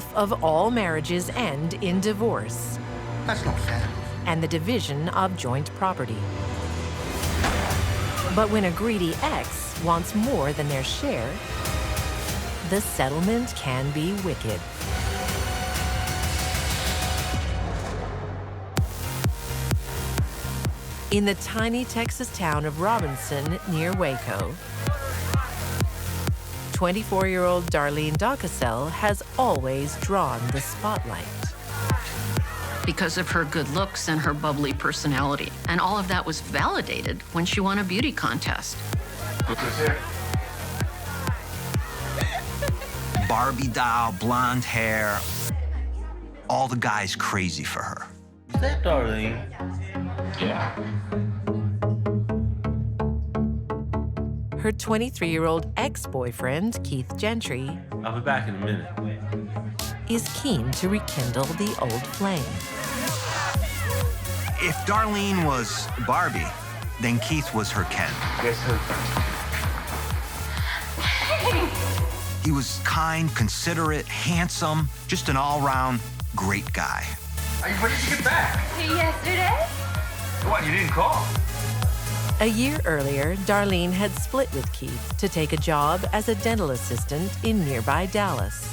half of all marriages end in divorce. That's not fair. And the division of joint property. But when a greedy ex wants more than their share, the settlement can be wicked. In the tiny Texas town of Robinson near Waco, 24-year-old Darlene has always drawn the spotlight. Because of her good looks and her bubbly personality. And all of that was validated when she won a beauty contest. What's this here? Barbie doll, blonde hair. All the guys crazy for her. Is that Darlene? Yeah. Her 23-year-old ex-boyfriend, Keith Gentry, I'll be back in a minute. is keen to rekindle the old flame. If Darlene was Barbie, then Keith was her Ken. Guess who? He was kind, considerate, handsome, just an all-round great guy. When did you get back? Yesterday? What, you didn't call? A year earlier, Darlene had split with Keith to take a job as a dental assistant in nearby Dallas.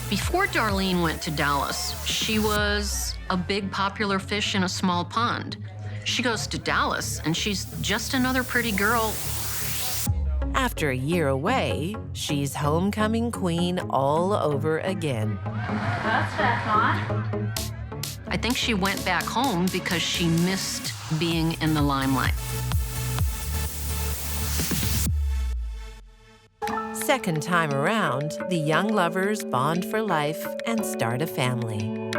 Before Darlene went to Dallas, she was a big popular fish in a small pond. She goes to Dallas, and she's just another pretty girl. After a year away, she's homecoming queen all over again. That's fine. I think she went back home because she missed being in the limelight. Second time around, the young lovers bond for life and start a family.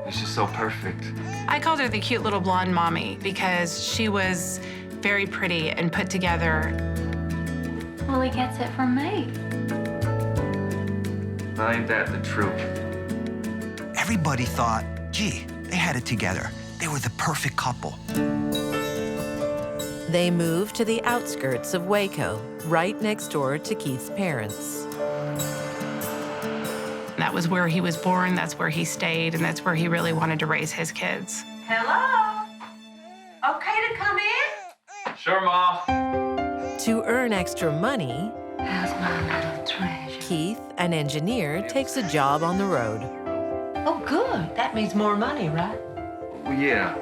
She's just so perfect. I called her the cute little blonde mommy because she was very pretty and put together. Well, he gets it from me. Ain't that the truth? Everybody thought, gee, they had it together. They were the perfect couple. They moved to the outskirts of Waco, right next door to Keith's parents. That was where he was born, that's where he stayed, and that's where he really wanted to raise his kids. Hello? Okay to come in? Sure, Ma. To earn extra money, How's my little treasure? Keith, an engineer, takes a job on the road. Oh, good. That means more money, right? Well, yeah.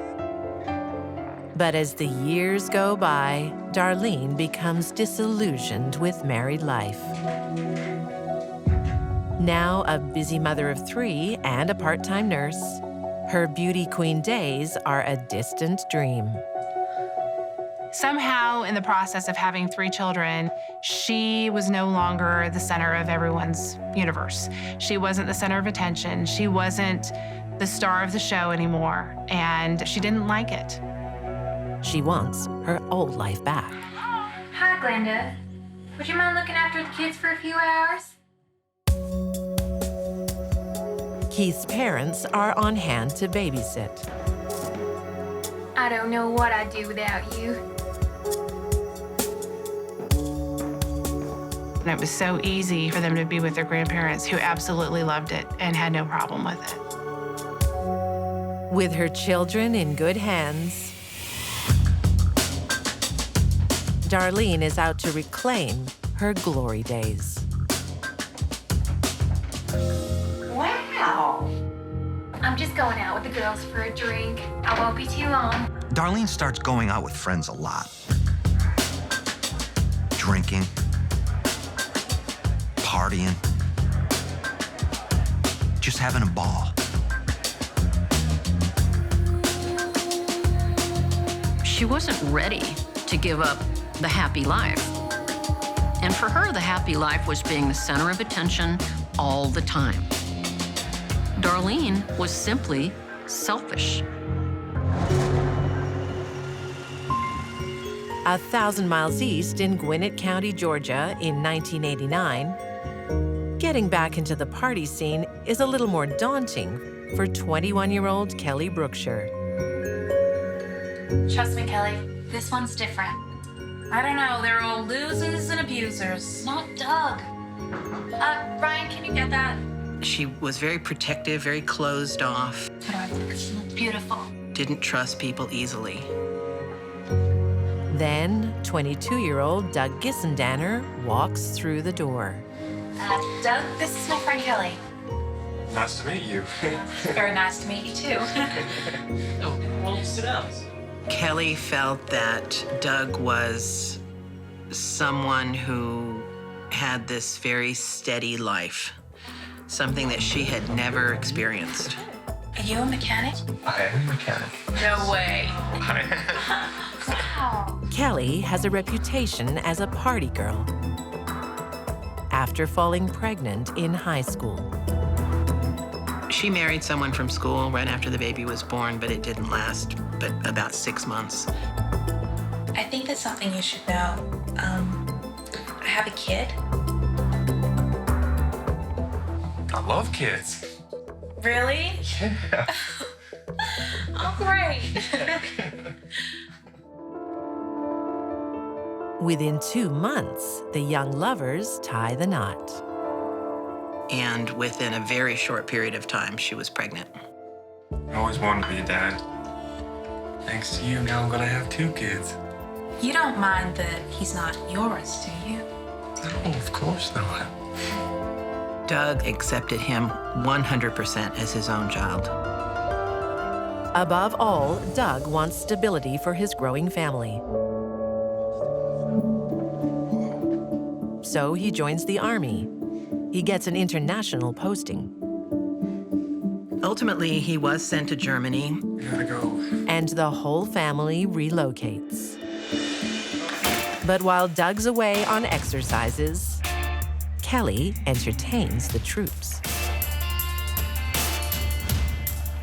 But as the years go by, Darlene becomes disillusioned with married life. Now a busy mother of 3 and a part-time nurse, her beauty queen days are a distant dream. Somehow, in the process of having 3 children, she was no longer the center of everyone's universe. She wasn't the center of attention. She wasn't the star of the show anymore, and she didn't like it. She wants her old life back. Hi, Glenda. Would you mind looking after the kids for a few hours? Keith's parents are on hand to babysit. I don't know what I'd do without you. And it was so easy for them to be with their grandparents who absolutely loved it and had no problem with it. With her children in good hands, Darlene is out to reclaim her glory days. Wow. I'm just going out with the girls for a drink. I won't be too long. Darlene starts going out with friends a lot. Drinking, partying, just having a ball. She wasn't ready to give up the happy life. And for her, the happy life was being the center of attention all the time. Darlene was simply selfish. 1,000 miles east in Gwinnett County, Georgia, in 1989, getting back into the party scene is a little more daunting for 21-year-old Kelly Brookshire. Trust me, Kelly, this one's different. I don't know, they're all losers and abusers. Not Doug. Ryan, can you get that? She was very protective, very closed off, Beautiful. didn't trust people easily. Then, 22-year-old Doug Gissendaner walks through the door. Doug, this is my friend Kelly. Nice to meet you. Very nice to meet you, too. Oh, well, sit down. Kelly felt that Doug was someone who had this very steady life, something that she had never experienced. Are you a mechanic? I am a mechanic. No way. Wow. Kelly has a reputation as a party girl after falling pregnant in high school. She married someone from school right after the baby was born, but it didn't last but about 6 months. I think that's something you should know. I have a kid. I love kids. Really? Yeah. Oh, great. Within 2 months, the young lovers tie the knot. And within a very short period of time, she was pregnant. I always wanted to be a dad. Thanks to you, now I'm gonna have 2 kids. You don't mind that he's not yours, do you? No, of course not. Doug accepted him 100% as his own child. Above all, Doug wants stability for his growing family. So he joins the Army. He gets an international posting. Ultimately, he was sent to Germany. We gotta go. And the whole family relocates. But while Doug's away on exercises, Kelly entertains the troops.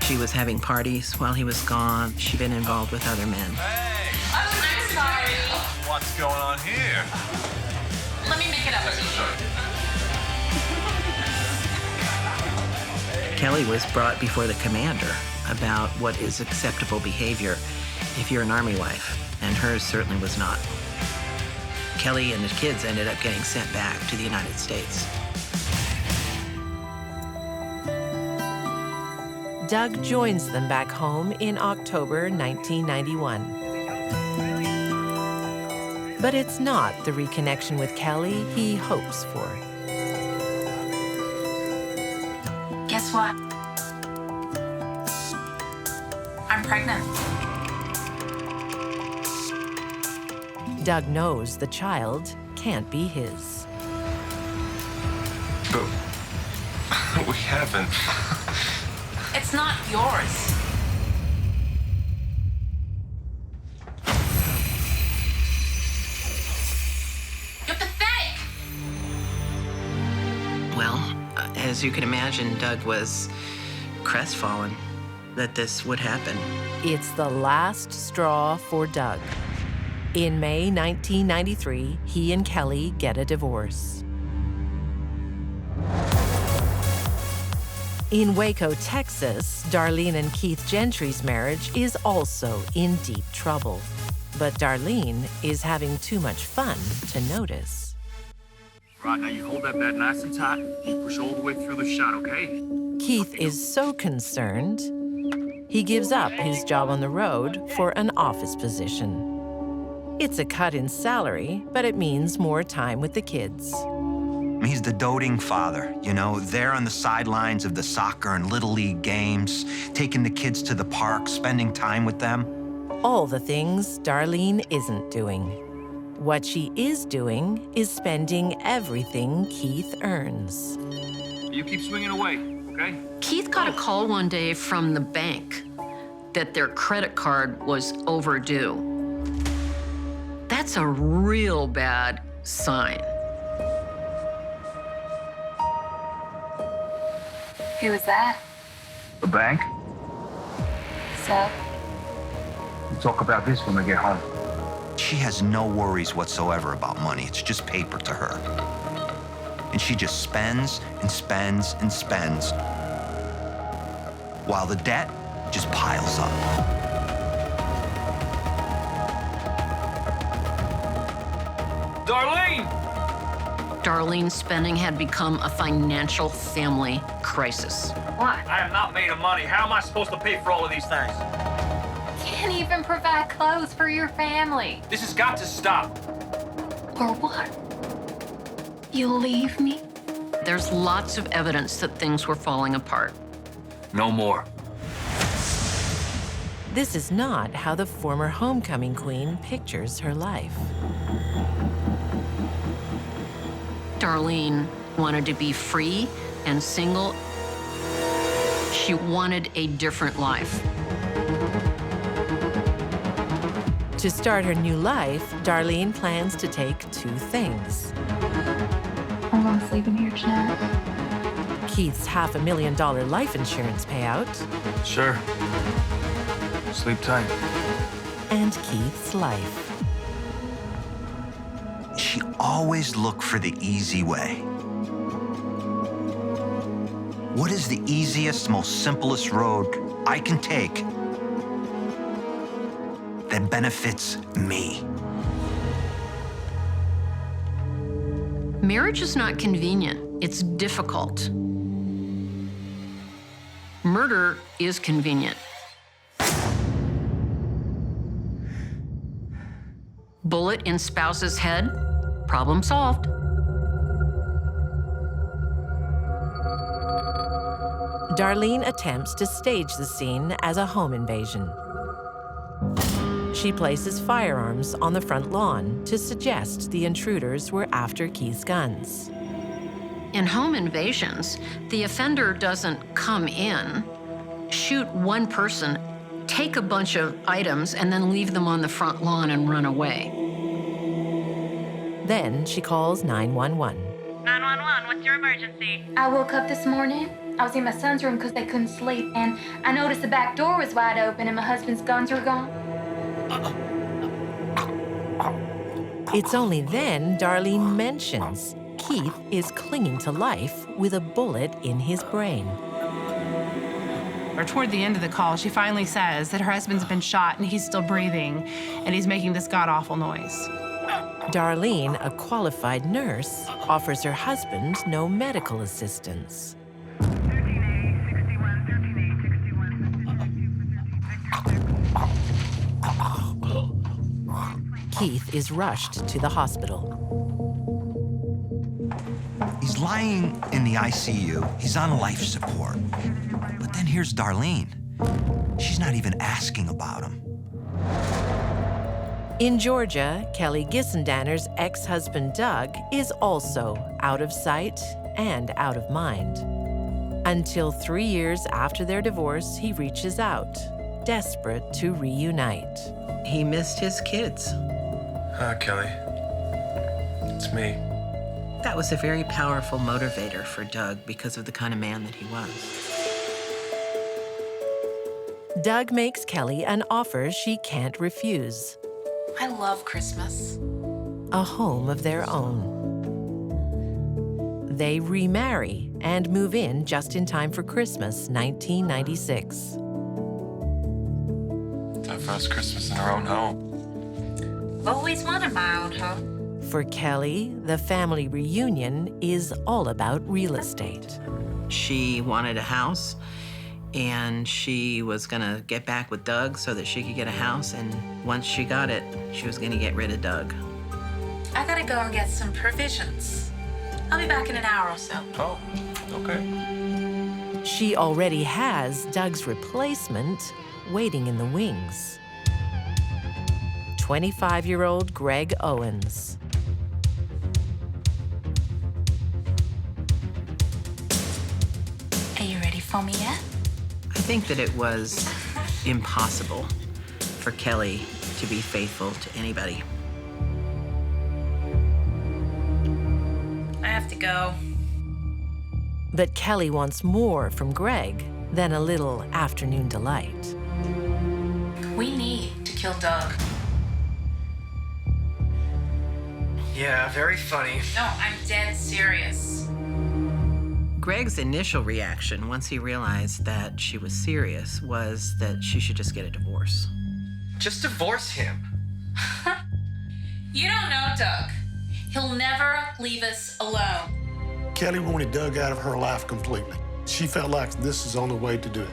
She was having parties while he was gone. She'd been involved with other men. Hey! I'm sorry. What's going on here? Let me make it up to you. Kelly was brought before the commander about what is acceptable behavior if you're an Army wife, and hers certainly was not. Kelly and his kids ended up getting sent back to the United States. Doug joins them back home in October 1991. But it's not the reconnection with Kelly he hopes for. Guess what? I'm pregnant. Doug knows the child can't be his. But we haven't. It's not yours. You're pathetic. Well, as you can imagine, Doug was crestfallen that this would happen. It's the last straw for Doug. In May 1993, he and Kelly get a divorce. In Waco, Texas, Darlene and Keith Gentry's marriage is also in deep trouble. But Darlene is having too much fun to notice. Right, now you hold that bed nice and tight. You push all the way through the shot, okay? Keith is so concerned, he gives up his job on the road for an office position. It's a cut in salary, but it means more time with the kids. He's the doting father, you know, there on the sidelines of the soccer and Little League games, taking the kids to the park, spending time with them. All the things Darlene isn't doing. What she is doing is spending everything Keith earns. You keep swinging away, okay? Keith got a call one day from the bank that their credit card was overdue. That's a real bad sign. Who was that? The bank? So? We'll talk about this when we get home. She has no worries whatsoever about money. It's just paper to her. And she just spends and spends and spends, while the debt just piles up. Darlene! Darlene's spending had become a financial family crisis. What? I am not made of money. How am I supposed to pay for all of these things? Can't even provide clothes for your family. This has got to stop. Or what? You'll leave me? There's lots of evidence that things were falling apart. No more. This is not how the former homecoming queen pictures her life. Darlene wanted to be free and single. She wanted a different life. To start her new life, Darlene plans to take two things: I'm gonna sleep in here tonight. Keith's $500,000 life insurance payout, Sure. Sleep tight. and Keith's life. She always looked for the easy way. What is the easiest, most simplest road I can take that benefits me? Marriage is not convenient. It's difficult. Murder is convenient. Bullet in spouse's head, problem solved. Darlene attempts to stage the scene as a home invasion. She places firearms on the front lawn to suggest the intruders were after Keith's guns. In home invasions, the offender doesn't come in, shoot one person, take a bunch of items, and then leave them on the front lawn and run away. Then she calls 911. 911, what's your emergency? I woke up this morning. I was in my son's room because they couldn't sleep, and I noticed the back door was wide open and my husband's guns were gone. It's only then Darlene mentions Keith is clinging to life with a bullet in his brain. Or toward the end of the call, she finally says that her husband's been shot and he's still breathing, and he's making this god-awful noise. Darlene, a qualified nurse, offers her husband no medical assistance. Keith is rushed to the hospital. He's lying in the ICU. He's on life support. But then here's Darlene. She's not even asking about him. In Georgia, Kelly Gissendaner's ex-husband Doug is also out of sight and out of mind. Until 3 years after their divorce, he reaches out, desperate to reunite. He missed his kids. Kelly. It's me. That was a very powerful motivator for Doug because of the kind of man that he was. Doug makes Kelly an offer she can't refuse: I love Christmas. a home of their own. They remarry and move in just in time for Christmas, 1996. Our first Christmas in our own home. Always wanted my own home. For Kelly, the family reunion is all about real estate. She wanted a house, and she was gonna get back with Doug so that she could get a house, and once she got it, she was gonna get rid of Doug. I gotta go and get some provisions. I'll be back in an hour or so. Oh, okay. She already has Doug's replacement waiting in the wings. 25-year-old Greg Owens. Are you ready for me yet? I think that it was impossible for Kelly to be faithful to anybody. I have to go. But Kelly wants more from Greg than a little afternoon delight. We need to kill Doug. Yeah, very funny. No, I'm dead serious. Greg's initial reaction, once he realized that she was serious, was that she should just get a divorce. Just divorce him. You don't know Doug. He'll never leave us alone. Kelly wanted Doug out of her life completely. She felt like this is the only way to do it.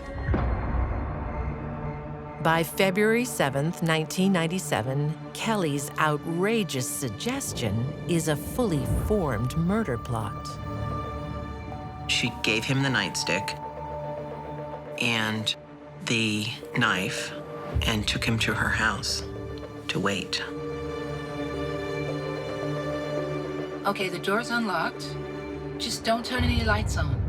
By February 7th, 1997, Kelly's outrageous suggestion is a fully formed murder plot. She gave him the nightstick and the knife and took him to her house to wait. Okay, the door's unlocked. Just don't turn any lights on.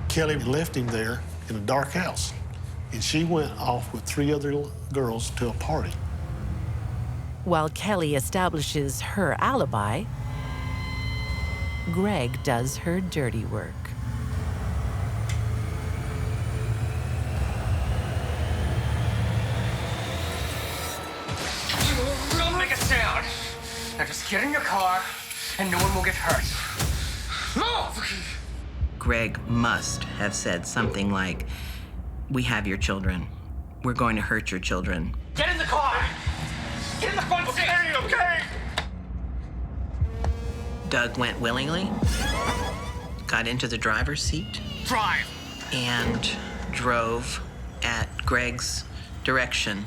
Kelly left him there in a dark house, and she went off with 3 other girls to a party. While Kelly establishes her alibi, Greg does her dirty work. Don't make a sound. Now just get in your car, and no one will get hurt. Move! Greg must have said something like, "We have your children. We're going to hurt your children." Get in the car! Get in the front seat! Okay! Doug went willingly, got into the driver's seat, Drive! and drove at Greg's direction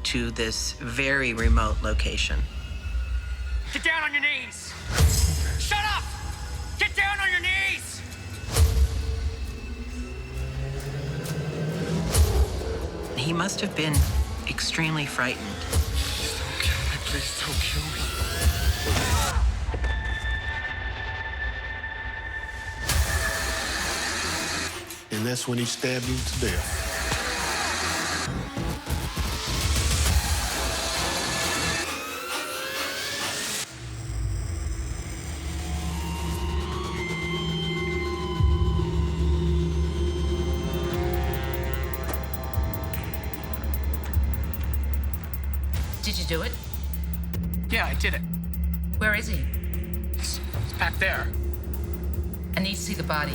to this very remote location. Get down on your knees! Shut up! Get down on your knees! He must have been extremely frightened. Please don't kill me. And that's when he stabbed him to death. Did you do it? Yeah, I did it. Where is he? It's back there. I need to see the body.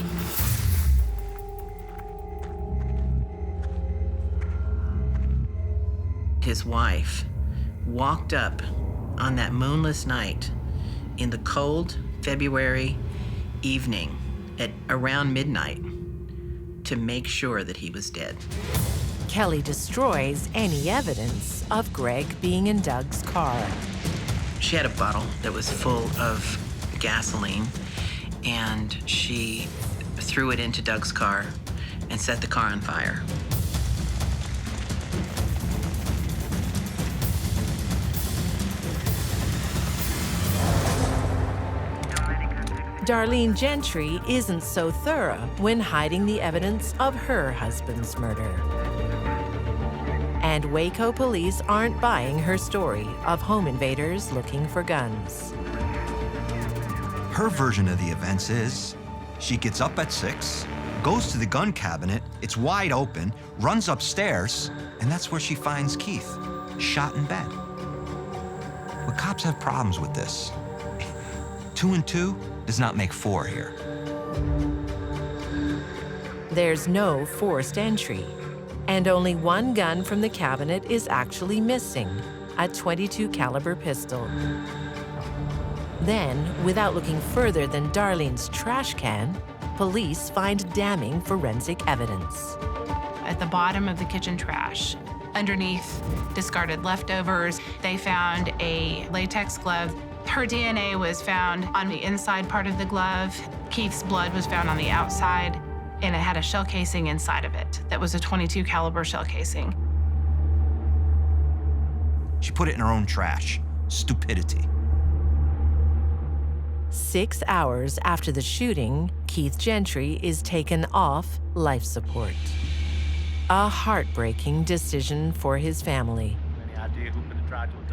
His wife walked up on that moonless night in the cold February evening at around midnight to make sure that he was dead. Kelly destroys any evidence of Greg being in Doug's car. She had a bottle that was full of gasoline, and she threw it into Doug's car and set the car on fire. Darlene Gentry isn't so thorough when hiding the evidence of her husband's murder. And Waco police aren't buying her story of home invaders looking for guns. Her version of the events is she gets up at 6, goes to the gun cabinet, it's wide open, runs upstairs, and that's where she finds Keith, shot in bed. But cops have problems with this. 2 and 2 does not make 4 here. There's no forced entry, and only one gun from the cabinet is actually missing, a .22 caliber pistol. Then, without looking further than Darlene's trash can, police find damning forensic evidence. At the bottom of the kitchen trash, underneath discarded leftovers, they found a latex glove. Her DNA was found on the inside part of the glove. Keith's blood was found on the outside, and it had a shell casing inside of it. That was a .22 caliber shell casing. She put it in her own trash. Stupidity. 6 hours after the shooting, Keith Gentry is taken off life support. A heartbreaking decision for his family.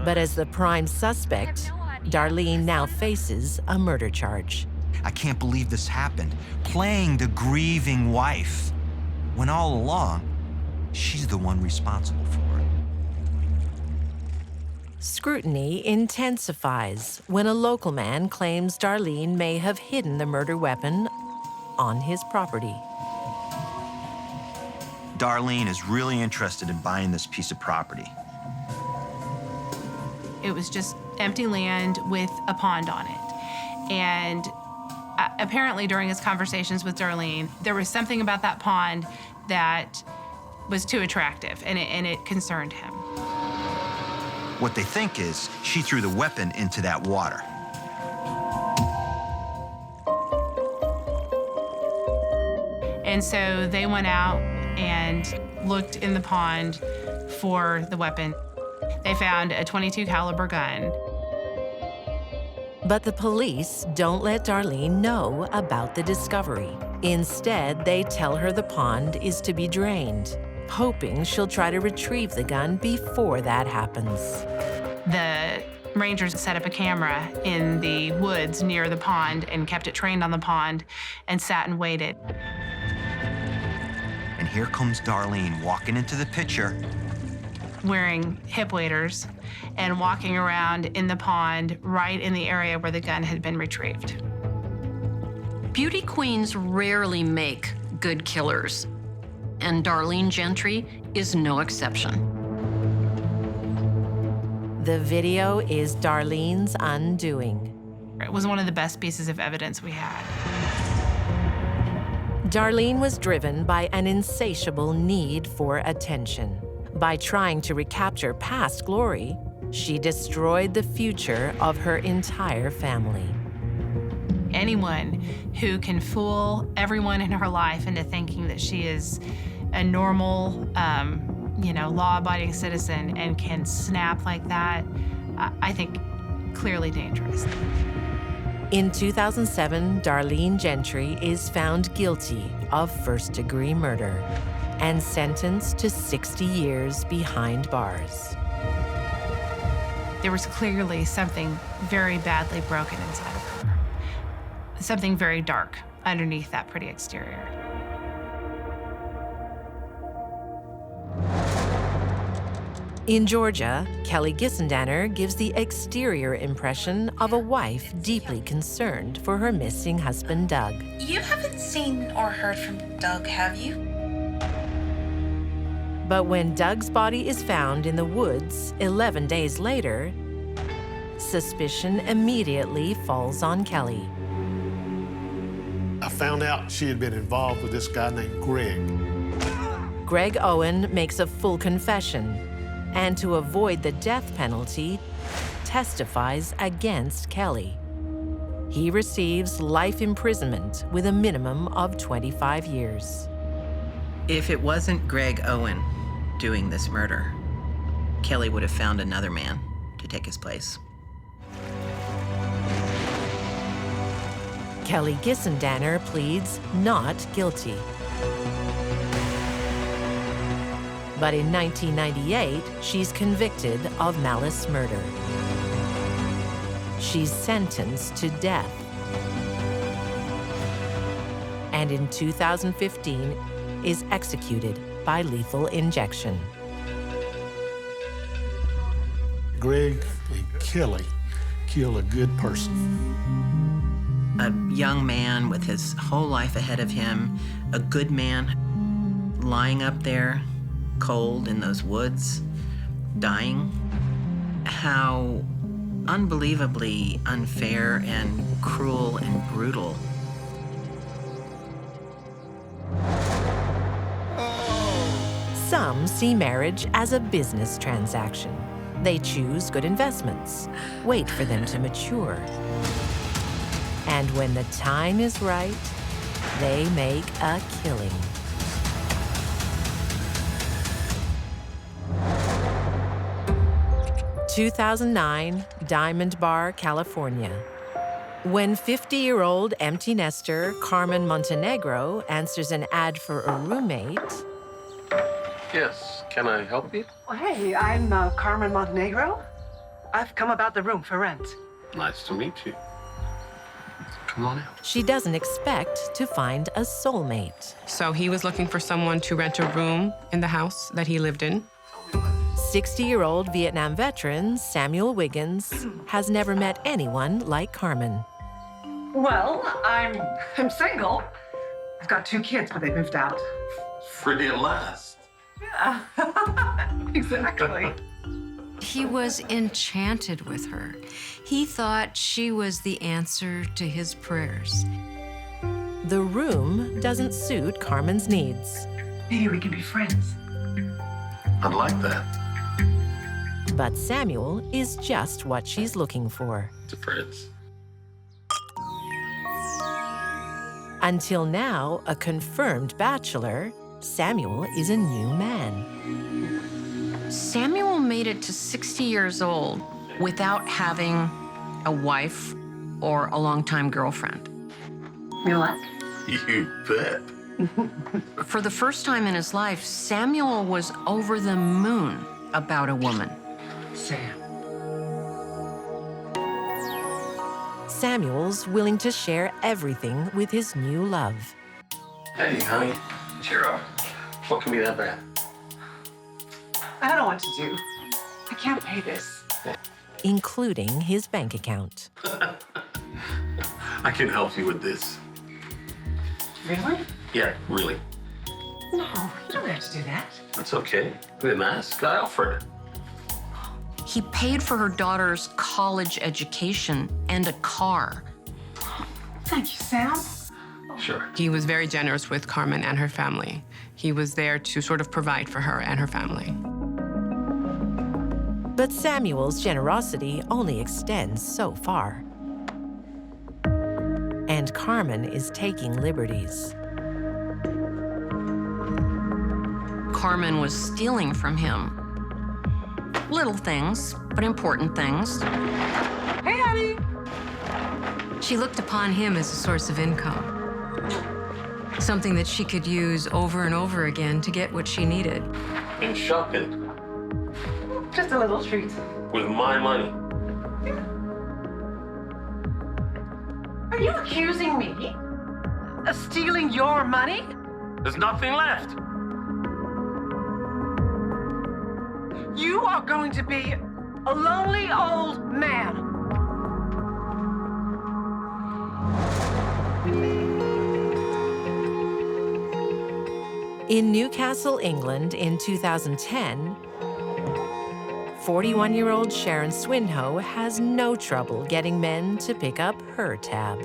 But as the prime suspect, Darlene now faces a murder charge. I can't believe this happened. Playing the grieving wife, when all along, she's the one responsible for it. Scrutiny intensifies when a local man claims Darlene may have hidden the murder weapon on his property. Darlene is really interested in buying this piece of property. It was just empty land with a pond on it. And apparently during his conversations with Darlene, there was something about that pond that was too attractive, and it concerned him. What they think is she threw the weapon into that water. And so they went out and looked in the pond for the weapon. They found a .22 caliber gun. But the police don't let Darlene know about the discovery. Instead, they tell her the pond is to be drained, hoping she'll try to retrieve the gun before that happens. The Rangers set up a camera in the woods near the pond and kept it trained on the pond and sat and waited. And here comes Darlene walking into the picture, wearing hip waders and walking around in the pond right in the area where the gun had been retrieved. Beauty queens rarely make good killers, and Darlene Gentry is no exception. The video is Darlene's undoing. It was one of the best pieces of evidence we had. Darlene was driven by an insatiable need for attention. By trying to recapture past glory, she destroyed the future of her entire family. Anyone who can fool everyone in her life into thinking that she is a normal, law-abiding citizen and can snap like that, I think clearly dangerous. In 2007, Darlene Gentry is found guilty of first-degree murder and sentenced to 60 years behind bars. There was clearly something very badly broken inside of her. Something very dark underneath that pretty exterior. In Georgia, Kelly Gissendaner gives the exterior impression of a wife deeply concerned for her missing husband, Doug. You haven't seen or heard from Doug, have you? But when Doug's body is found in the woods 11 days later, suspicion immediately falls on Kelly. I found out she had been involved with this guy named Greg. Greg Owen makes a full confession, and to avoid the death penalty, testifies against Kelly. He receives life imprisonment with a minimum of 25 years. If it wasn't Greg Owen doing this murder, Kelly would have found another man to take his place. Kelly Gissendaner pleads not guilty. But in 1998, she's convicted of malice murder. She's sentenced to death. And in 2015, is executed by lethal injection. Greg and Kelly killed a good person. A young man with his whole life ahead of him, a good man, lying up there, cold in those woods, dying. How unbelievably unfair and cruel and brutal. Some see marriage as a business transaction. They choose good investments, wait for them to mature. And when the time is right, they make a killing. In 2009, Diamond Bar, California. When 50-year-old empty nester Carmen Montenegro answers an ad for a roommate. Yes, can I help you? Well, hey, I'm Carmen Montenegro. I've come about the room for rent. Nice to meet you. Come on out. She doesn't expect to find a soulmate. So he was looking for someone to rent a room in the house that he lived in. 60-year-old Vietnam veteran Samuel Wiggins has never met anyone like Carmen. Well, I'm single. I've got 2 kids, but they moved out. Free at last. Yeah, exactly. He was enchanted with her. He thought she was the answer to his prayers. The room doesn't suit Carmen's needs. Maybe we can be friends. I'd like that. But Samuel is just what she's looking for. To friends. Until now, a confirmed bachelor, Samuel is a new man. Samuel made it to 60 years old without having a wife or a longtime girlfriend. You what? You bet. For the first time in his life, Samuel was over the moon about a woman. Sam. Samuel's willing to share everything with his new love. Hey, honey. Cheer up. What can be that bad? I don't know what to do. I can't pay this. Including his bank account. I can help you with this. Really? Yeah, really. No, you don't have to do that. That's okay. I didn't ask. I offered it. He paid for her daughter's college education and a car. Thank you, Sam. Sure. He was very generous with Carmen and her family. He was there to sort of provide for her and her family. But Samuel's generosity only extends so far. And Carmen is taking liberties. Carmen was stealing from him. Little things, but important things. Hey, honey. She looked upon him as a source of income. Something that she could use over and over again to get what she needed. And shopping. Just a little treat. With my money. Are you accusing me of stealing your money? There's nothing left. You are going to be a lonely old man. In Newcastle, England in 2010, 41-year-old Sharon Swinho has no trouble getting men to pick up her tab.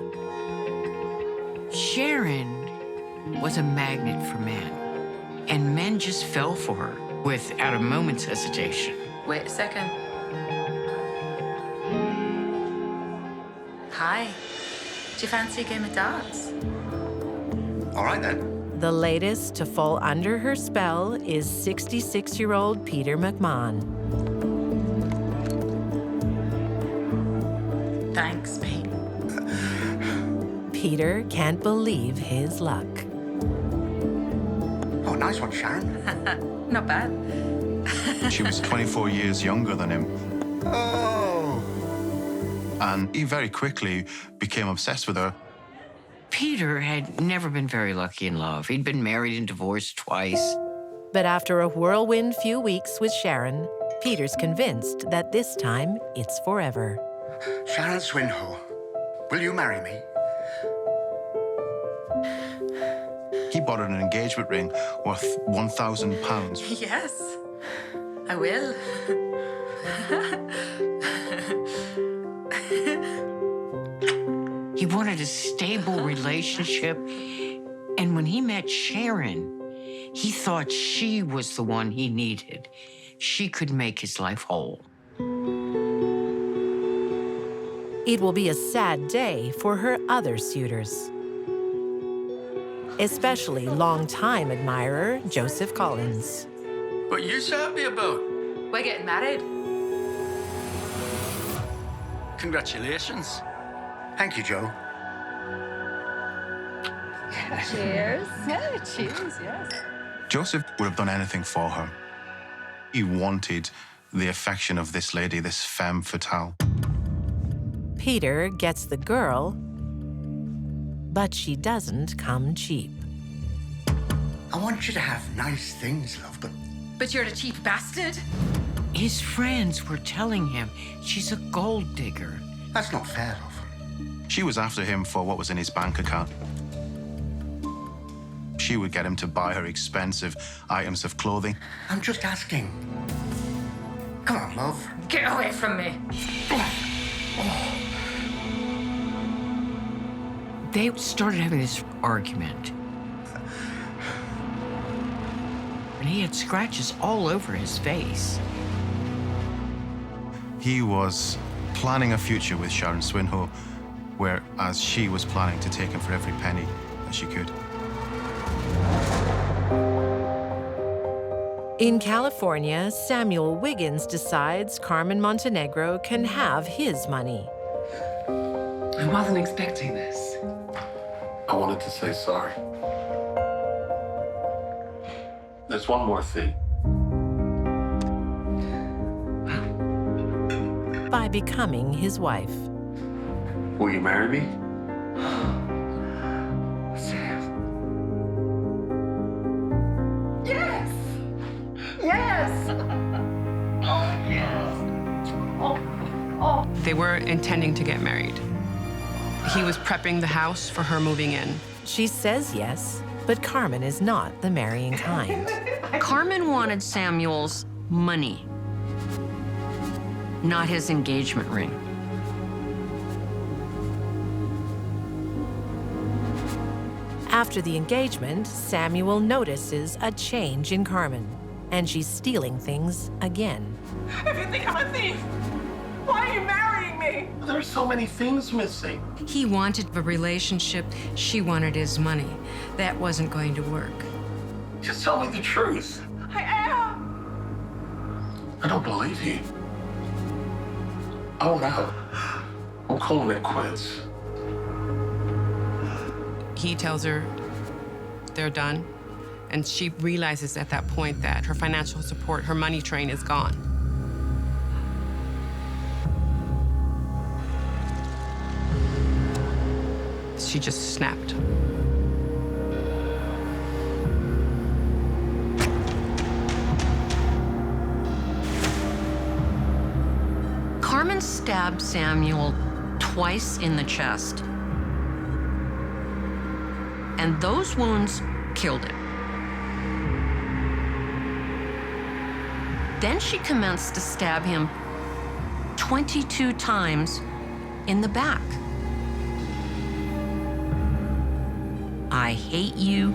Sharon was a magnet for men, and men just fell for her without a moment's hesitation. Wait a second. Hi. Do you fancy a game of darts? All right, then. The latest to fall under her spell is 66-year-old Peter McMahon. Thanks, Pete. Peter can't believe his luck. Oh, nice one, Sharon. Not bad. She was 24 years younger than him. Oh. And he very quickly became obsessed with her. Peter had never been very lucky in love. He'd been married and divorced twice. But after a whirlwind few weeks with Sharon, Peter's convinced that this time it's forever. Sharon Swinho, will you marry me? He bought her an engagement ring worth £1,000. Yes, I will. He wanted a stable relationship, and when he met Sharon, he thought she was the one he needed. She could make his life whole. It will be a sad day for her other suitors, especially longtime admirer Joseph Collins. What you so happy about? We're getting married. Congratulations. Thank you, Joe. Cheers. Yeah, cheers, yes. Joseph would have done anything for her. He wanted the affection of this lady, this femme fatale. Peter gets the girl, but she doesn't come cheap. I want you to have nice things, love, But you're a cheap bastard. His friends were telling him she's a gold digger. That's not fair, love. She was after him for what was in his bank account. she would get him to buy her expensive items of clothing. I'm just asking. Come on, love. Get away from me. They started having this argument. And he had scratches all over his face. He was planning a future with Sharon Swinho, whereas she was planning to take him for every penny that she could. In California, Samuel Wiggins decides Carmen Montenegro can have his money. I wasn't expecting this. I wanted to say sorry. There's one more thing. By becoming his wife. Will you marry me? Yes! Yes! Oh, yes. Oh. They were intending to get married. He was prepping the house for her moving in. She says yes, but Carmen is not the marrying kind. Carmen wanted Samuel's money, not his engagement ring. After the engagement, Samuel notices a change in Carmen, and she's stealing things again. If you think I'm a thief, why are you marrying me? There's so many things missing. He wanted a relationship, she wanted his money. That wasn't going to work. Just tell me the truth. I am. I don't believe you. I want out. I'm calling it quits. He tells her they're done, and she realizes at that point that her financial support, her money train is gone. She just snapped. Carmen stabbed Samuel twice in the chest. And those wounds killed him. Then she commenced to stab him 22 times in the back. I hate you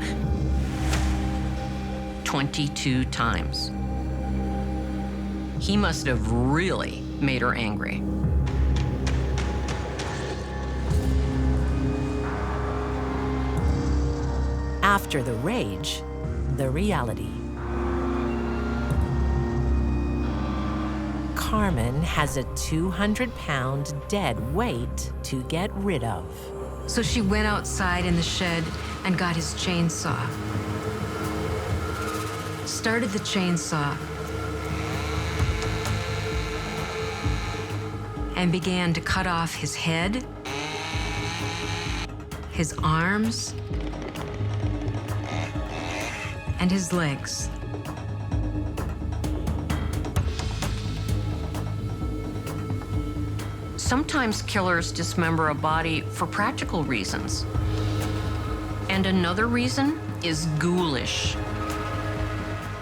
22 times. He must have really made her angry. After the rage, the reality. Carmen has a 200-pound dead weight to get rid of. So she went outside in the shed and got his chainsaw. Started the chainsaw and began to cut off his head, his arms, and his legs. Sometimes killers dismember a body for practical reasons. And another reason is ghoulish.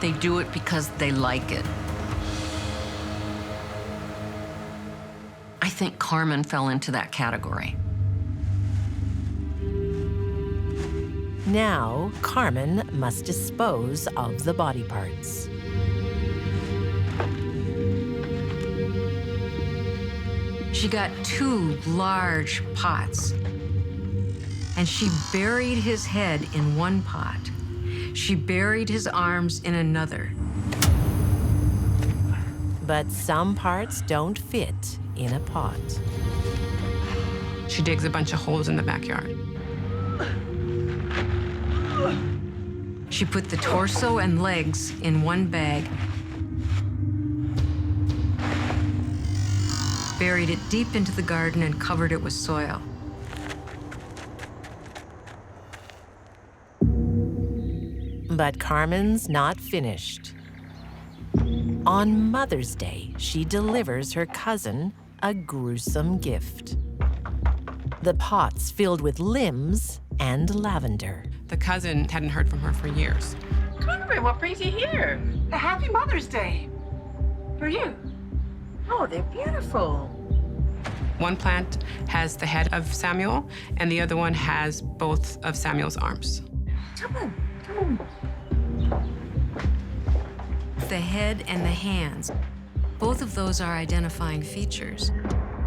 They do it because they like it. I think Carmen fell into that category. Now, Carmen must dispose of the body parts. She got 2 large pots, and she buried his head in one pot. She buried his arms in another. But some parts don't fit in a pot. She digs a bunch of holes in the backyard. She put the torso and legs in one bag, buried it deep into the garden, and covered it with soil. But Carmen's not finished. On Mother's Day, she delivers her cousin a gruesome gift. The pots filled with limbs and lavender. The cousin hadn't heard from her for years. Carmen, what brings you here? A happy Mother's Day. For you. Oh, they're beautiful. One plant has the head of Samuel, and the other one has both of Samuel's arms. Come on, come on. The head and the hands, both of those are identifying features.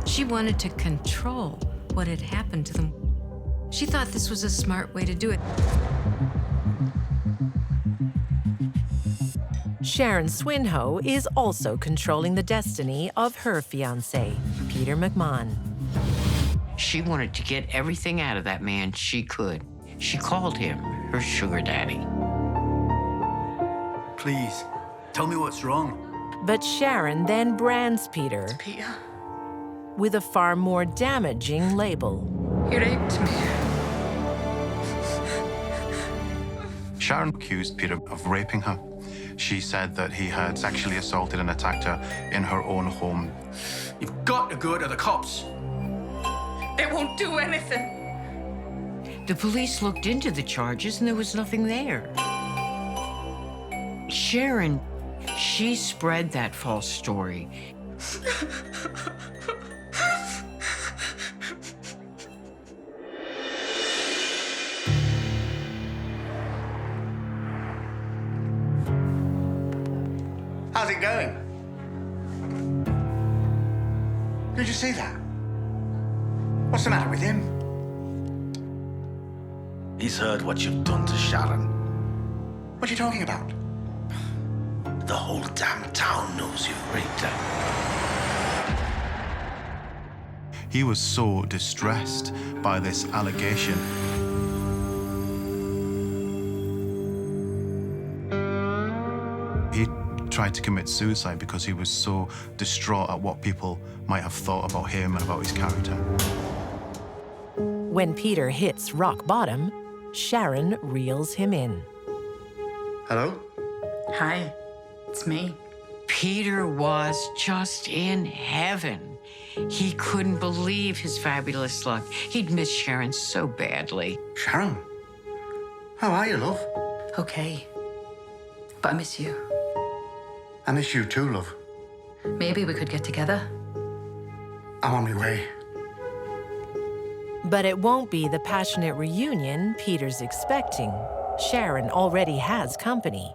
She wanted to control what had happened to them. She thought this was a smart way to do it. Sharon Swinho is also controlling the destiny of her fiancé, Peter McMahon. She wanted to get everything out of that man she could. She called him her sugar daddy. Please, tell me what's wrong. But Sharon then brands Peter with a far more damaging label. You raped me. Sharon accused Peter of raping her. She said that he had sexually assaulted and attacked her in her own home. You've got to go to the cops. They won't do anything. The police looked into the charges and there was nothing there. Sharon, she spread that false story. How's it going? Did you see that? What's the matter with him? He's heard what you've done to Sharon. What are you talking about? The whole damn town knows you've raped her. He was so distressed by this allegation. He tried to commit suicide because he was so distraught at what people might have thought about him and about his character. When Peter hits rock bottom, Sharon reels him in. Hello? Hi, it's me. Peter was just in heaven. He couldn't believe his fabulous luck. He'd missed Sharon so badly. Sharon? How are you, love? Okay. But I miss you. I miss you too, love. Maybe we could get together. I'm on my way. But it won't be the passionate reunion Peter's expecting. Sharon already has company,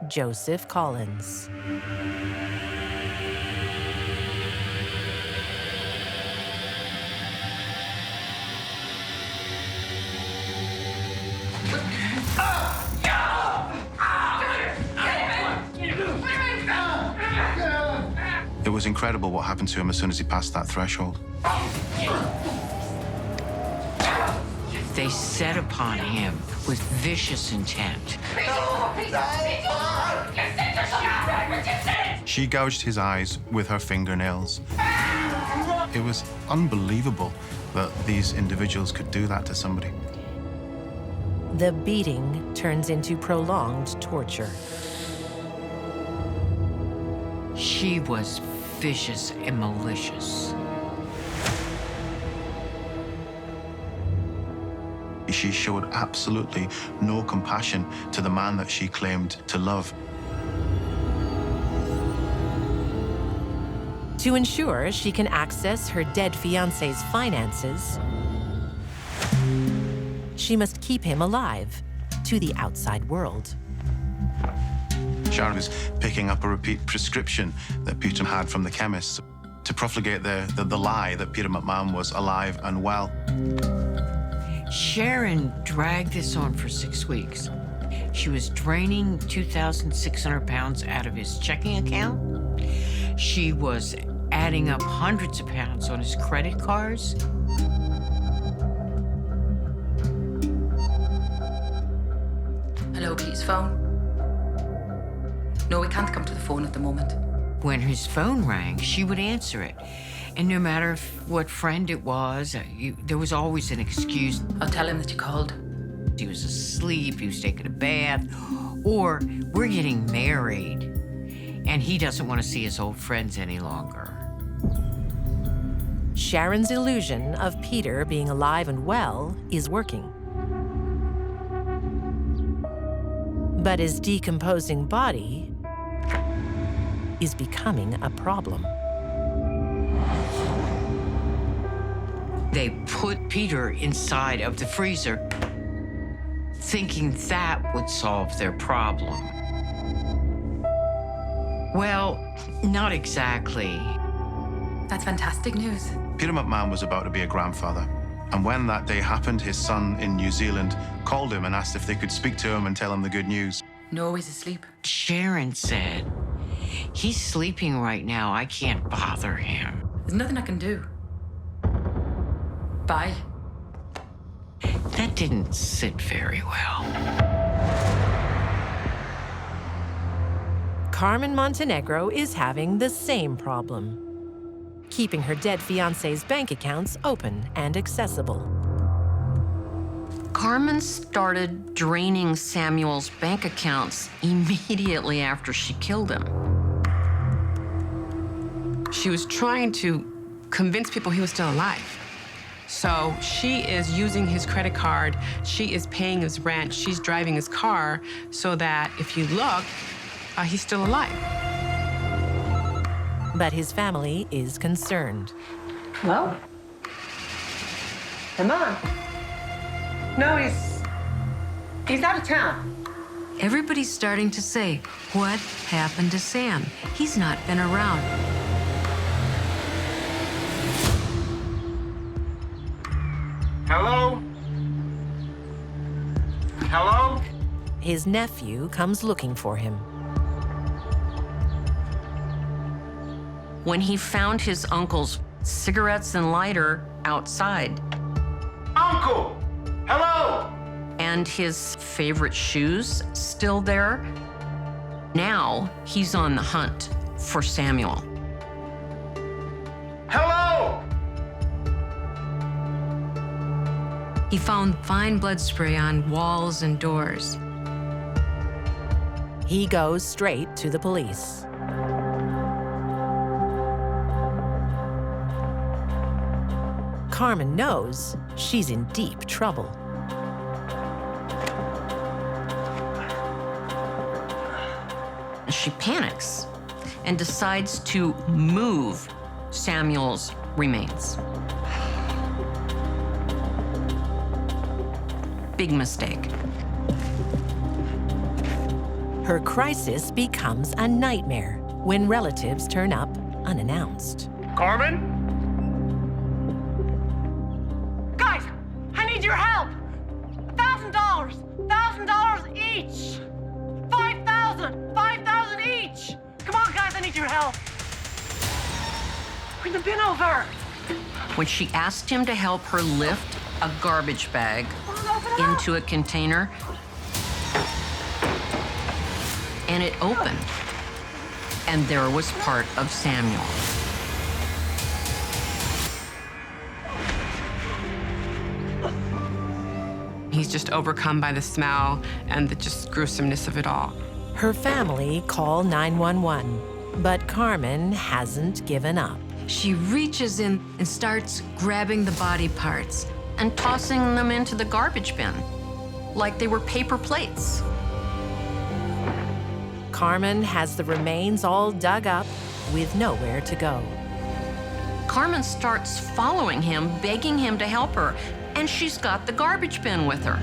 Joseph Collins. It was incredible what happened to him as soon as he passed that threshold. They set upon him with vicious intent. She gouged his eyes with her fingernails. It was unbelievable that these individuals could do that to somebody. The beating turns into prolonged torture. She was vicious and malicious. She showed absolutely no compassion to the man that she claimed to love. To ensure she can access her dead fiancé's finances, she must keep him alive to the outside world. Sharon was picking up a repeat prescription that Peter had from the chemist to profligate the lie that Peter McMahon was alive and well. Sharon dragged this on for 6 weeks. She was draining 2,600 pounds out of his checking account. She was adding up hundreds of pounds on his credit cards. Hello, Pete's phone. No, we can't come to the phone at the moment. When his phone rang, she would answer it. And no matter what friend it was, there was always an excuse. I'll tell him that you called. He was asleep, he was taking a bath, or we're getting married, and he doesn't want to see his old friends any longer. Sharon's illusion of Peter being alive and well is working. But his decomposing body is becoming a problem. They put Peter inside of the freezer, thinking that would solve their problem. Well, not exactly. That's fantastic news. Peter McMahon was about to be a grandfather. And when that day happened, his son in New Zealand called him and asked if they could speak to him and tell him the good news. No, he's asleep. Sharon said, he's sleeping right now. I can't bother him. There's nothing I can do. Bye. That didn't sit very well. Carmen Montenegro is having the same problem, keeping her dead fiancé's bank accounts open and accessible. Carmen started draining Samuel's bank accounts immediately after she killed him. She was trying to convince people he was still alive. So she is using his credit card, she is paying his rent, she's driving his car so that if you look, he's still alive. But his family is concerned. Hello? Come on. No, he's out of town. Everybody's starting to say, what happened to Sam? He's not been around. Hello? Hello? His nephew comes looking for him. When he found his uncle's cigarettes and lighter outside. Uncle! Hello! And his favorite shoes still there. Now he's on the hunt for Samuel. Hello! He found fine blood spray on walls and doors. He goes straight to the police. Carmen knows she's in deep trouble. She panics and decides to move Samuel's remains. Big mistake. Her crisis becomes a nightmare when relatives turn up unannounced. Carmen? Guys, I need your help. $1,000. $1,000 each. 5,000. 5,000 each. Come on, guys, I need your help. Bring the bin over. When she asked him to help her lift a garbage bag into a container, and it opened, and there was part of Samuel. He's just overcome by the smell and the just gruesomeness of it all. Her family call 911, but Carmen hasn't given up. She reaches in and starts grabbing the body parts and tossing them into the garbage bin like they were paper plates. Carmen has the remains all dug up with nowhere to go. Carmen starts following him, begging him to help her, and she's got the garbage bin with her.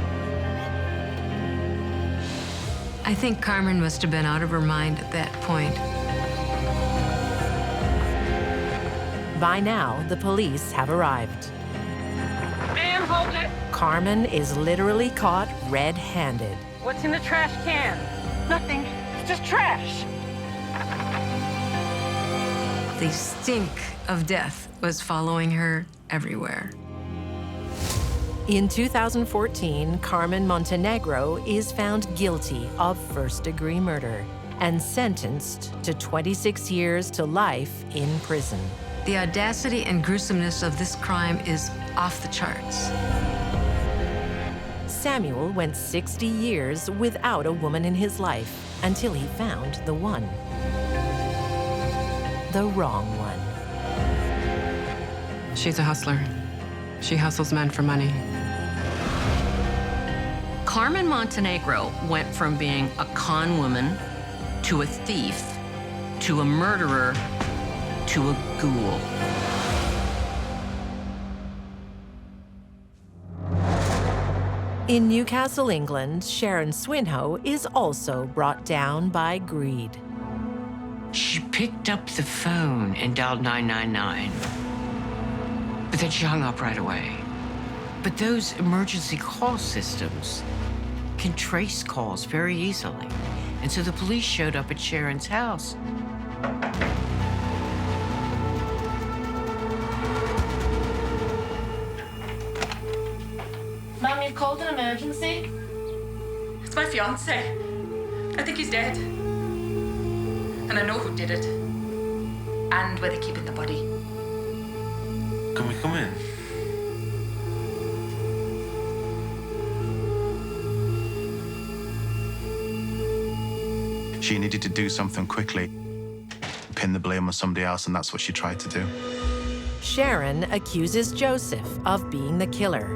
I think Carmen must have been out of her mind at that point. By now, the police have arrived. Man, hold it. Carmen is literally caught red-handed. What's in the trash can? Nothing. It's just trash. The stink of death was following her everywhere. In 2014, Carmen Montenegro is found guilty of first-degree murder and sentenced to 26 years to life in prison. The audacity and gruesomeness of this crime is off the charts. Samuel went 60 years without a woman in his life until he found the one. The wrong one. She's a hustler. She hustles men for money. Carmen Montenegro went from being a con woman to a thief to a murderer to a ghoul. In Newcastle, England, Sharon Swinho is also brought down by greed. She picked up the phone and dialed 999. But then she hung up right away. But those emergency call systems can trace calls very easily. And so the police showed up at Sharon's house. Mom, you've called an emergency? It's my fiance. I think he's dead. And I know who did it. And where they're keeping the body. Can we come in? She needed to do something quickly, pin the blame on somebody else, and that's what she tried to do. Sharon accuses Joseph of being the killer,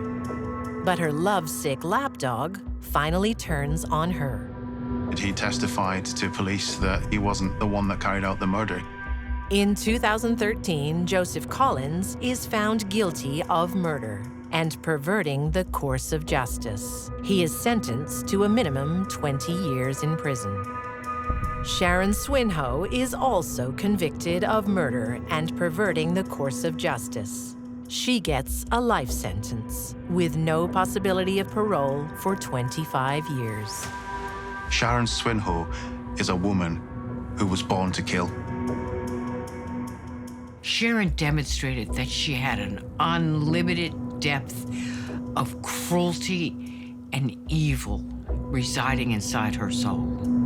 but her lovesick lapdog finally turns on her. He testified to police that he wasn't the one that carried out the murder. In 2013, Joseph Collins is found guilty of murder and perverting the course of justice. He is sentenced to a minimum 20 years in prison. Sharon Swinho is also convicted of murder and perverting the course of justice. She gets a life sentence with no possibility of parole for 25 years. Sharon Swinho is a woman who was born to kill. Sharon demonstrated that she had an unlimited depth of cruelty and evil residing inside her soul.